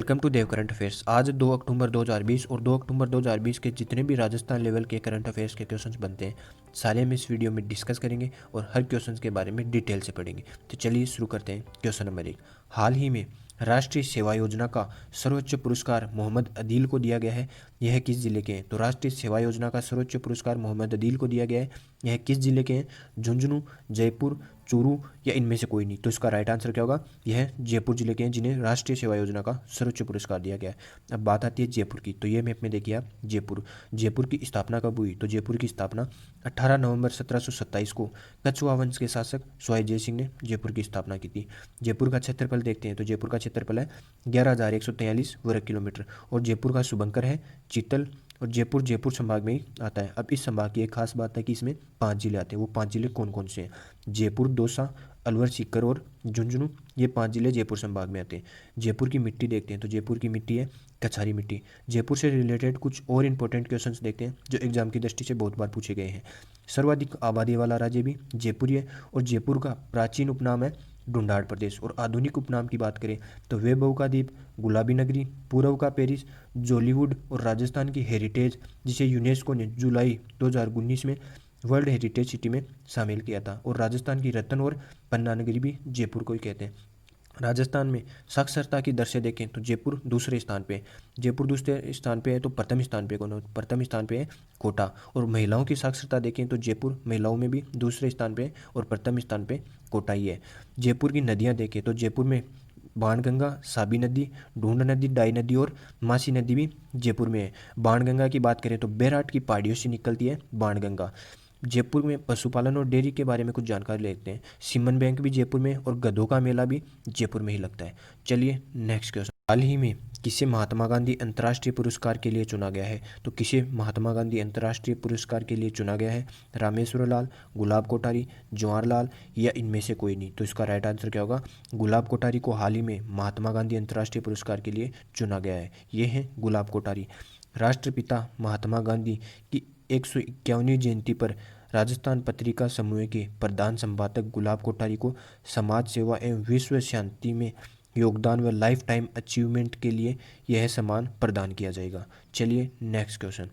Welcome to Dev current affairs. आज 2 अक्टूबर 2020 और 2 अक्टूबर 2020 के जितने भी राजस्थान लेवल के करंट अफेयर्स के क्वेश्चंस बनते हैं सारे हम इस वीडियो में डिस्कस करेंगे और हर क्वेश्चंस के बारे में डिटेल से पढ़ेंगे। तो चलिए शुरू करते हैं। क्वेश्चन नंबर 1, हाल ही में राष्ट्रीय सेवा योजना का सर्वोच्च पुरस्कार मोहम्मद अदील को दिया गया है। यह किस जिले के हैं? तो राष्ट्रीय सेवा योजना का सर्वोच्च पुरस्कार मोहम्मद अदील को दिया गया है। यह किस जिले के हैं? झुंझुनू, जयपुर, चूरू या इनमें से कोई नहीं। तो इसका राइट आंसर क्या होगा? यह जयपुर जिले के हैं जिन्हें राष्ट्रीय सेवा योजना का सर्वोच्च पुरस्कार दिया गया है। अब बात आती है जयपुर की। तो ये मैप में देखिए आप, जयपुर की स्थापना कब हुई? तो जयपुर की स्थापना 18 नवंबर 1727 को कछुआ वंश के शासक स्वाई जय सिंह ने जयपुर की स्थापना की थी। जयपुर का क्षेत्रफल देखते हैं तो जयपुर का क्षेत्रफल है 11,143 वर्ग किलोमीटर और जयपुर का शुभंकर है चीतल और जयपुर संभाग में ही आता है। अब इस संभाग की एक खास बात है कि इसमें 5 जिले आते हैं। वो 5 जिले कौन कौन से हैं? जयपुर, दौसा, अलवर, सीकर और झुंझुनू, ये 5 जिले जयपुर संभाग में आते हैं। जयपुर की मिट्टी देखते हैं तो जयपुर की मिट्टी है कछारी मिट्टी। जयपुर से रिलेटेड कुछ और इंपॉर्टेंट क्वेश्चंस देखते हैं जो एग्जाम की दृष्टि से बहुत बार पूछे गए हैं। सर्वाधिक आबादी वाला राज्य भी जयपुर ही है और जयपुर का प्राचीन उपनाम है ढूंढाड़ प्रदेश। और आधुनिक उपनाम की बात करें तो वैभव का द्वीप, गुलाबी नगरी, पूर्व का पेरिस, जॉलीवुड और राजस्थान की हेरिटेज, जिसे यूनेस्को ने जुलाई 2019 में वर्ल्ड हेरिटेज सिटी में शामिल किया था। और राजस्थान की रतन और पन्ना नगरी भी जयपुर को ही कहते हैं। राजस्थान में साक्षरता की दर से देखें तो जयपुर दूसरे स्थान पे है। जयपुर दूसरे स्थान पे है तो प्रथम स्थान पे कौन है? प्रथम स्थान पे है कोटा। और महिलाओं की साक्षरता देखें तो जयपुर महिलाओं में भी दूसरे स्थान पे है और प्रथम स्थान पे कोटा ही है। जयपुर की नदियां देखें तो जयपुर में बाणगंगा, साबी नदी, ढूंढ नदी, डाई नदी और मासी नदी भी जयपुर में है। बाणगंगा की बात करें तो बैराट की पहाड़ियों से निकलती है बाणगंगा। जयपुर में पशुपालन और डेयरी के बारे में कुछ जानकारी लेते हैं। सिमन बैंक भी जयपुर में और गधों का मेला भी जयपुर में ही लगता है। चलिए नेक्स्ट क्वेश्चन, हाल ही में किसे महात्मा गांधी अंतर्राष्ट्रीय पुरस्कार के लिए चुना गया है? तो किसे महात्मा गांधी अंतर्राष्ट्रीय पुरस्कार के लिए चुना गया है? रामेश्वर लाल, गुलाब कोठारी, जवाहरलाल या इनमें से कोई नहीं। तो इसका राइट आंसर क्या होगा? गुलाब कोठारी को हाल ही में महात्मा गांधी अंतर्राष्ट्रीय पुरस्कार के लिए चुना गया है। ये है गुलाब कोठारी। राष्ट्रपिता महात्मा गांधी की 151वीं जयंती पर राजस्थान पत्रिका समूह के प्रधान संपादक गुलाब कोठारी को समाज सेवा एवं विश्व शांति में योगदान व लाइफ टाइम अचीवमेंट के लिए यह सम्मान प्रदान किया जाएगा। चलिए नेक्स्ट क्वेश्चन,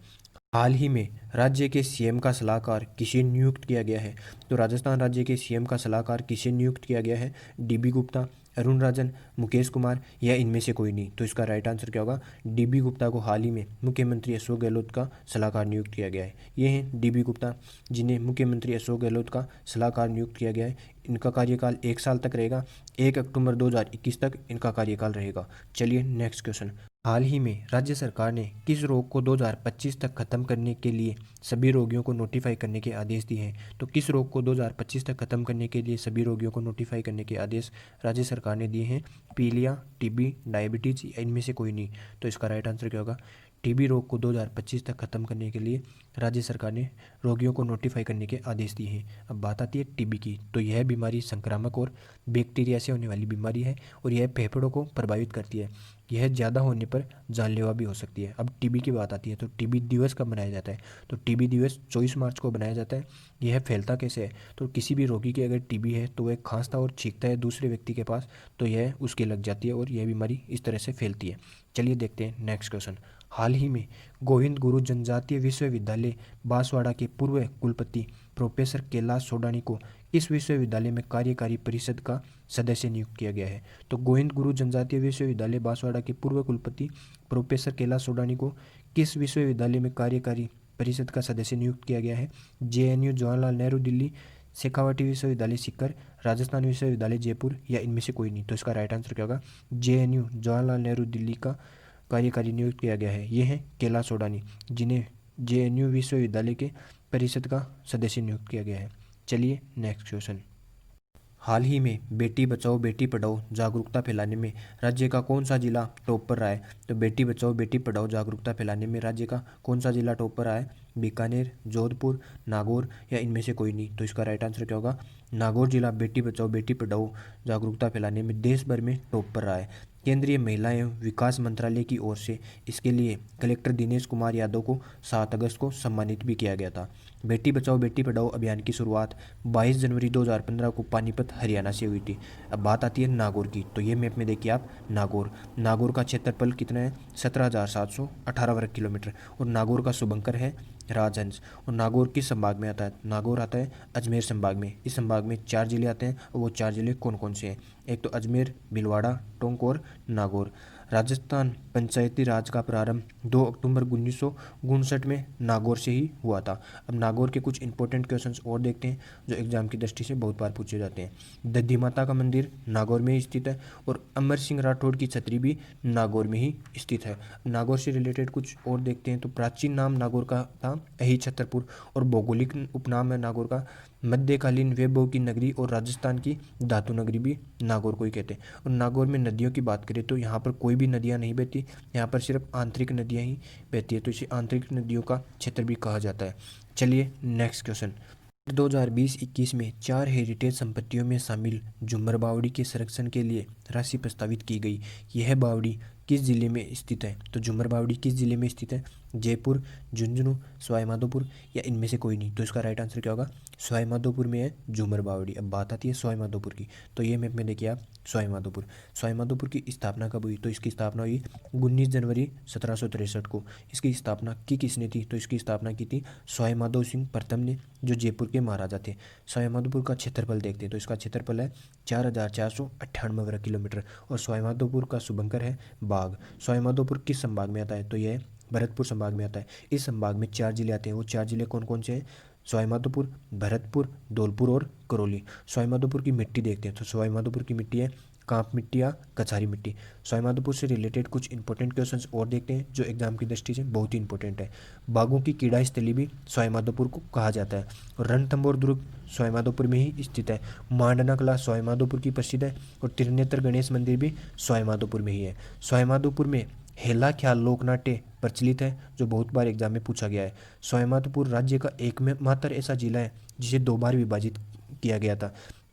हाल ही में राज्य के सीएम का सलाहकार किसे नियुक्त किया गया है? तो राजस्थान राज्य के सीएम का सलाहकार किसे नियुक्त किया गया है? डीबी गुप्ता, अरुण राजन, मुकेश कुमार या इनमें से कोई नहीं। तो इसका राइट आंसर क्या होगा? डीबी गुप्ता को हाल ही में मुख्यमंत्री अशोक गहलोत का सलाहकार नियुक्त किया गया है। ये हैं डीबी गुप्ता जिन्हें मुख्यमंत्री अशोक गहलोत का सलाहकार नियुक्त किया गया है। इनका कार्यकाल 1 साल तक रहेगा। 1 अक्टूबर 2021 तक इनका कार्यकाल रहेगा। चलिए नेक्स्ट क्वेश्चन, हाल ही में राज्य सरकार ने किस रोग को 2025 तक खत्म करने के लिए सभी रोगियों को नोटिफाई करने के आदेश दिए हैं? तो किस रोग को 2025 तक खत्म करने के लिए सभी रोगियों को नोटिफाई करने के आदेश राज्य सरकार ने दिए हैं? पीलिया, टीबी, डायबिटीज या इनमें से कोई नहीं। तो इसका राइट आंसर क्या होगा? टीबी रोग को 2025 तक खत्म करने के लिए राज्य सरकार ने रोगियों को नोटिफाई करने के आदेश दिए हैं। अब बात आती है टीबी की। तो यह बीमारी संक्रामक और बैक्टीरिया से होने वाली बीमारी है और यह फेफड़ों को प्रभावित करती है। यह ज़्यादा होने पर जानलेवा भी हो सकती है। अब टीबी की बात आती है तो टीबी दिवस कब मनाया जाता है? तो टीबी दिवस 24 मार्च को मनाया जाता है। यह फैलता कैसे है? तो किसी भी रोगी की अगर टीबी है तो वह खांसता और छींकता है दूसरे व्यक्ति के पास तो यह उसके लग जाती है और यह बीमारी इस तरह से फैलती है। चलिए देखते हैं नेक्स्ट क्वेश्चन, हाल ही में गोविंद गुरु जनजातीय विश्वविद्यालय बांसवाड़ा के पूर्व कुलपति प्रोफेसर कैलाश सोडानी को इस विश्वविद्यालय में कार्यकारी परिषद का सदस्य नियुक्त किया गया है? तो गोविंद गुरु जनजातीय विश्वविद्यालय बांसवाड़ा के पूर्व कुलपति प्रोफेसर कैलाश सोडानी को किस विश्वविद्यालय में कार्यकारी परिषद का सदस्य नियुक्त किया गया है? जेएनयू जवाहरलाल नेहरू दिल्ली, शेखावाटी विश्वविद्यालय सीकर, राजस्थान विश्वविद्यालय जयपुर या इनमें से कोई नहीं। तो इसका राइट आंसर क्या होगा? जेएनयू जवाहरलाल नेहरू दिल्ली का कार्यकारी नियुक्त किया गया है। ये हैं कैलाश सोडानी जिन्हें जेएनयू विश्वविद्यालय के परिषद का सदस्य नियुक्त किया गया है। चलिए नेक्स्ट क्वेश्चन, हाल ही में बेटी बचाओ बेटी पढ़ाओ जागरूकता फैलाने में राज्य का कौन सा जिला टॉप पर रहा है? तो बेटी बचाओ बेटी पढ़ाओ जागरूकता फैलाने में राज्य का कौन सा जिला टॉप पर रहा है? बीकानेर, जोधपुर, नागौर या इनमें से कोई नहीं। तो इसका राइट आंसर क्या होगा? नागौर जिला बेटी बचाओ बेटी पढ़ाओ जागरूकता फैलाने में देश भर में टॉप पर रहा है। केंद्रीय महिला एवं विकास मंत्रालय की ओर से इसके लिए कलेक्टर दिनेश कुमार यादव को 7 अगस्त को सम्मानित भी किया गया था। बेटी बचाओ बेटी पढ़ाओ अभियान की शुरुआत 22 जनवरी 2015 को पानीपत हरियाणा से हुई थी। अब बात आती है नागौर की, तो ये मैप में देखिए आप नागौर का क्षेत्रफल कितना है 17,718 वर्ग किलोमीटर और नागौर का शुभंकर है राजहंस। और नागौर किस संभाग में आता है? नागौर आता है अजमेर संभाग में। इस संभाग में 4 जिले आते हैं और वो 4 जिले कौन कौन से हैं? एक तो अजमेर, भीलवाड़ा, टोंक और नागौर। राजस्थान पंचायती राज का प्रारंभ 2 अक्टूबर 1959 में नागौर से ही हुआ था। अब नागौर के कुछ इंपॉर्टेंट क्वेश्चंस और देखते हैं जो एग्जाम की दृष्टि से बहुत बार पूछे जाते हैं। दधी माता का मंदिर नागौर में ही स्थित है और अमर सिंह राठौड़ की छतरी भी नागौर में ही स्थित है। नागौर से रिलेटेड कुछ और देखते हैं तो प्राचीन नाम नागौर का था अही छतरपुर और भौगोलिक उपनाम है नागौर का मध्यकालीन वैभव की नगरी और राजस्थान की धातु नगरी भी नागौर को ही कहते हैं। और नागौर में नदियों की बात करें तो यहाँ पर कोई भी नदियाँ नहीं बहती, यहाँ पर सिर्फ आंतरिक नदियाँ ही बहती है, तो इसे आंतरिक नदियों का क्षेत्र भी कहा जाता है। चलिए नेक्स्ट क्वेश्चन। 2020-21 में 4 हेरिटेज संपत्तियों में शामिल झूमर बावड़ी के संरक्षण के लिए राशि प्रस्तावित की गई। यह बावड़ी किस जिले में स्थित है? तो झूमर बावड़ी किस जिले में स्थित है? जयपुर, झुंझुनू, सवाई माधोपुर या इनमें से कोई नहीं? तो इसका राइट आंसर क्या होगा? सवाई माधोपुर में है झूमर बावड़ी। अब बात आती है सवाई माधोपुर की, तो ये मैप में देखिए आप सवाई माधोपुर की स्थापना कब हुई? तो इसकी स्थापना हुई 19 जनवरी 1763 को। इसकी स्थापना किसने थी? तो इसकी स्थापना की थी सवाई माधो सिंह प्रथम ने, जो जयपुर के महाराजा थे। सवाई माधोपुर का क्षेत्रफल देखते हैं तो इसका क्षेत्रफल है 4,498 वर्ग किलोमीटर और सवाई माधोपुर का शुभंकर है बाघ। सवाई माधोपुर किस संभाग में आता है? तो यह भरतपुर संभाग में आता है। इस संभाग में 4 जिले आते हैं, वो 4 जिले कौन कौन से हैं? सवाई माधोपुर, भरतपुर, धौलपुर और करौली। सवाई माधोपुर की मिट्टी देखते हैं तो सवाई माधोपुर की मिट्टी है कांप मिट्टी या कछारी मिट्टी। सवाई माधोपुर से रिलेटेड कुछ इंपॉर्टेंट क्वेश्चंस और देखते हैं जो एग्जाम की दृष्टि से बहुत ही इंपॉर्टेंट है। बाघों की कीड़ा स्थली भी सवाई माधोपुर को कहा जाता है और रणथंभौर दुर्ग सवाई माधोपुर में ही स्थित है। मांडना कला सवाई माधोपुर की प्रसिद्ध है और त्रिनेत्र गणेश मंदिर भी सवाई माधोपुर में ही है। सवाई माधोपुर में हेला ख्याल लोक नाट्य प्रचलित है जो बहुत बार एग्जाम में पूछा गया है। सवाई माधोपुर राज्य का एकमात्र ऐसा जिला है जिसे 2 बार विभाजित किया गया था।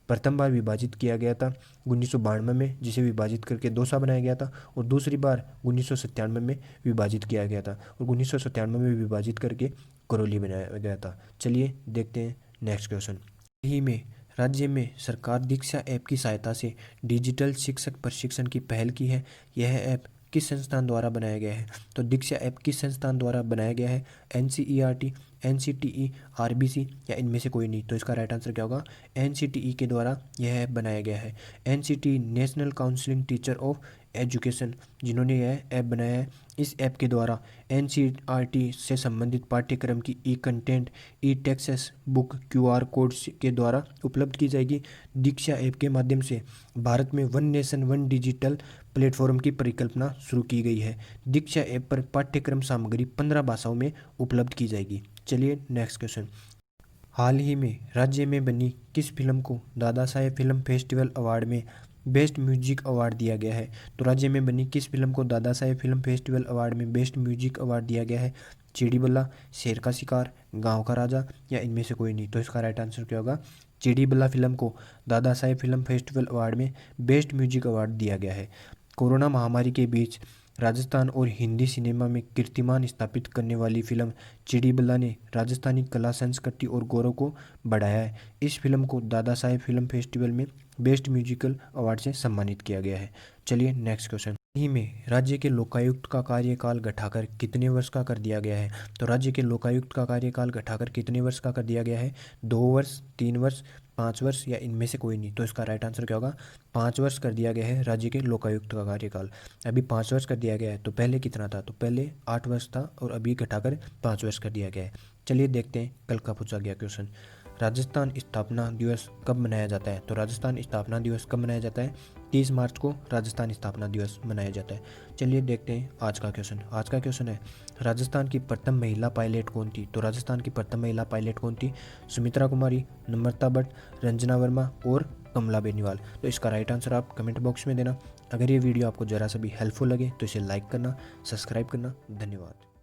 प्रथम बार विभाजित किया गया था 1992 में, जिसे विभाजित करके दौसा बनाया गया था, और दूसरी बार 1997 में विभाजित किया गया था और 1997 में विभाजित करके करौली बनाया गया था। चलिए देखते हैं नेक्स्ट क्वेश्चन। ही में राज्य में सरकार दीक्षा ऐप की सहायता से डिजिटल शिक्षक प्रशिक्षण की पहल की है। यह ऐप किस संस्थान द्वारा बनाया गया है? तो दीक्षा ऐप किस संस्थान द्वारा बनाया गया है? NCERT, NCTE, RBC या इनमें से कोई नहीं? तो इसका राइट आंसर क्या होगा? NCTE के द्वारा यह ऐप बनाया गया है। NCTE national counselling teacher of education जिन्होंने यह ऐप बनाया है। इस ऐप के द्वारा NCERT से संबंधित पाठ्यक्रम की content text book QR code के द्वारा उपलब्ध की जाएगी। दीक्षा ऐप के माध्यम से भारत में one nation one digital platform की परिकल्पना शुरू की गई है। दीक्षा ऐप पर पाठ्यक्रम सामग्री 15 भाषाओं में उपलब्ध की जाएगी। चलिए नेक्स्ट क्वेश्चन। हाल ही में राज्य में बनी किस फिल्म को Dada Saheb film festival award में बेस्ट म्यूजिक अवार्ड दिया गया है? तो राज्य में बनी किस फिल्म को Dada Saheb film festival award में बेस्ट म्यूजिक अवार्ड दिया गया है? चिड़ी बल्ला, शेर का शिकार, गांव का राजा या इनमें से कोई नहीं? तो इसका राइट आंसर क्या होगा? चिड़ी बल्ला फिल्म को Dada Saheb film festival award में बेस्ट म्यूजिक अवार्ड दिया गया है। कोरोना महामारी के बीच राजस्थान और हिंदी सिनेमा में कीर्तिमान स्थापित करने वाली फिल्म चिड़ी बल्ला ने राजस्थानी कला संस्कृति और गौरव को बढ़ाया है। इस फिल्म को दादा साहेब फिल्म फेस्टिवल में बेस्ट म्यूजिकल अवार्ड से सम्मानित किया गया है। चलिए नेक्स्ट क्वेश्चन। ही में राज्य के लोकायुक्त का कार्यकाल घटाकर कितने वर्ष का कर दिया गया है? तो राज्य के लोकायुक्त का कार्यकाल घटाकर कितने वर्ष का कर दिया गया है? 2 वर्ष, 3 वर्ष, 5 वर्ष या इनमें से कोई नहीं? तो इसका राइट आंसर क्या होगा? 5 वर्ष कर दिया गया है राज्य के लोकायुक्त का कार्यकाल। अभी 5 वर्ष कर दिया गया है, तो पहले कितना था? तो पहले 8 वर्ष था और अभी घटाकर 5 वर्ष कर दिया गया है। चलिए देखते हैं कल का पूछा गया क्वेश्चन। राजस्थान स्थापना दिवस कब मनाया जाता है? तो राजस्थान स्थापना दिवस कब मनाया जाता है? 30 मार्च को राजस्थान स्थापना दिवस मनाया जाता है। चलिए देखते हैं आज का क्वेश्चन। आज का क्वेश्चन है राजस्थान की प्रथम महिला पायलट कौन थी? तो राजस्थान की प्रथम महिला पायलट कौन थी? सुमित्रा कुमारी, नम्रता भट्ट, रंजना वर्मा और कमला बेनीवाल। तो इसका राइट आंसर आप कमेंट बॉक्स में देना। अगर ये वीडियो आपको ज़रा सा भी हेल्पफुल लगे तो इसे लाइक करना, सब्सक्राइब करना। धन्यवाद।